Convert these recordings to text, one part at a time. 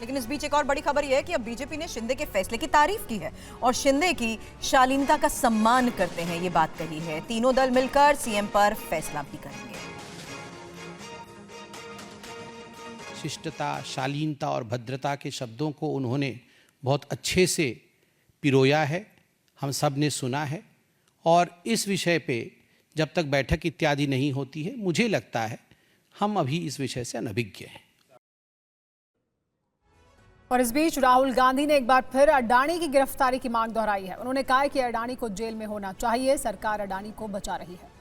लेकिन इस बीच एक और बड़ी खबर यह है कि अब बीजेपी ने शिंदे के फैसले की तारीफ की है और शिंदे की शालीनता का सम्मान करते हैं, ये बात कही है। तीनों दल मिलकर सीएम पर फैसला भी करेंगे। शिष्टता, शालीनता और भद्रता के शब्दों को उन्होंने बहुत अच्छे से पिरोया है, हम सब ने सुना है। और इस विषय पे जब तक बैठक इत्यादि नहीं होती है, मुझे लगता है हम अभी इस विषय से अनभिज्ञ हैं। और इस बीच राहुल गांधी ने एक बार फिर अडानी की गिरफ्तारी की मांग दोहराई है। उन्होंने कहा है कि अडानी को जेल में होना चाहिए, सरकार अडानी को बचा रही है।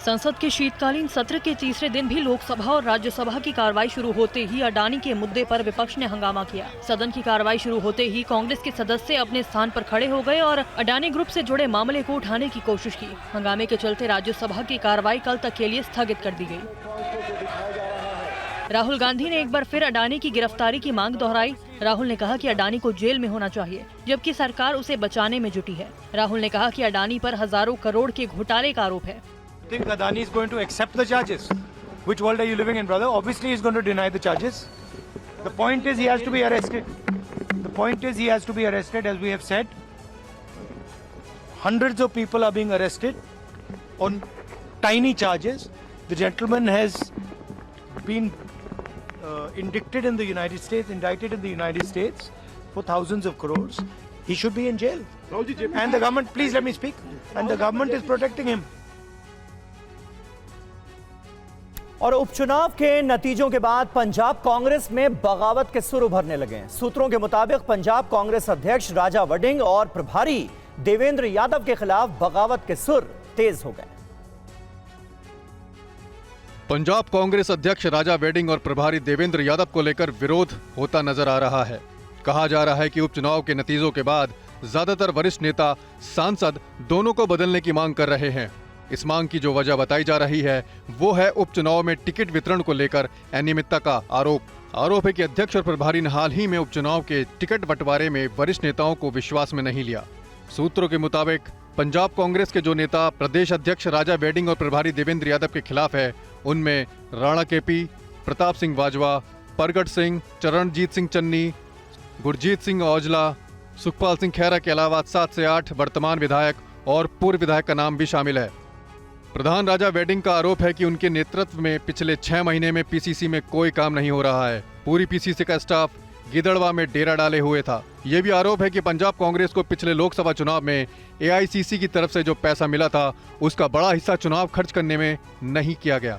संसद के शीतकालीन सत्र के तीसरे दिन भी लोकसभा और राज्यसभा की कार्रवाई शुरू होते ही अडानी के मुद्दे पर विपक्ष ने हंगामा किया। सदन की कार्रवाई शुरू होते ही कांग्रेस के सदस्य अपने स्थान पर खड़े हो गए और अडानी ग्रुप से जुड़े मामले को उठाने की कोशिश की। हंगामे के चलते राज्यसभा की कार्रवाई कल तक के लिए स्थगित कर दी गई। राहुल गांधी ने एक बार फिर अडानी की गिरफ्तारी की मांग दोहराई। राहुल ने कहा कि अडानी को जेल में होना चाहिए, जबकि सरकार उसे बचाने में जुटी है। राहुल ने कहा कि अडानी पर हजारों करोड़ के घोटाले का आरोप है। Think Adani is going to accept the charges? Which world are you living in, brother? Obviously, he's going to deny the charges. The point is, he has to be arrested. The point is, he has to be arrested, as we have said. Hundreds of people are being arrested on tiny charges. The gentleman has been indicted in the United States, for thousands of crores. He should be in jail. And the government, please let me speak. And the government is protecting him. और उपचुनाव के नतीजों के बाद पंजाब कांग्रेस में बगावत के सुर उभरने लगे हैं। सूत्रों के मुताबिक पंजाब कांग्रेस अध्यक्ष राजा वडिंग और प्रभारी देवेंद्र यादव के खिलाफ बगावत के सुर तेज हो गए। पंजाब कांग्रेस अध्यक्ष राजा वेडिंग और प्रभारी देवेंद्र यादव को लेकर विरोध होता नजर आ रहा है। कहा जा रहा है कि उपचुनाव के नतीजों के बाद ज्यादातर वरिष्ठ नेता, सांसद दोनों को बदलने की मांग कर रहे हैं। इस मांग की जो वजह बताई जा रही है वो है उपचुनाव में टिकट वितरण को लेकर अनियमितता का आरोप है कि अध्यक्ष और प्रभारी ने हाल ही में उपचुनाव के टिकट बंटवारे में वरिष्ठ नेताओं को विश्वास में नहीं लिया। सूत्रों के मुताबिक पंजाब कांग्रेस के जो नेता प्रदेश अध्यक्ष राजा वेडिंग और प्रभारी देवेंद्र यादव के खिलाफ है, उनमें राणा केपी, प्रताप सिंह बाजवा, परगट सिंह, चरणजीत सिंह चन्नी, गुरजीत सिंह औजला, सुखपाल सिंह खैरा के अलावा 7 से 8 वर्तमान विधायक और पूर्व विधायक का नाम भी शामिल है। प्रधान राजा वेडिंग का आरोप है कि उनके नेतृत्व में पिछले 6 महीने में पीसीसी में कोई काम नहीं हो रहा है। पूरी पीसीसी का स्टाफ गिदड़वा में डेरा डाले हुए था। यह भी आरोप है कि पंजाब कांग्रेस को पिछले लोकसभा चुनाव में एआईसीसी की तरफ से जो पैसा मिला था, उसका बड़ा हिस्सा चुनाव खर्च करने में नहीं किया गया।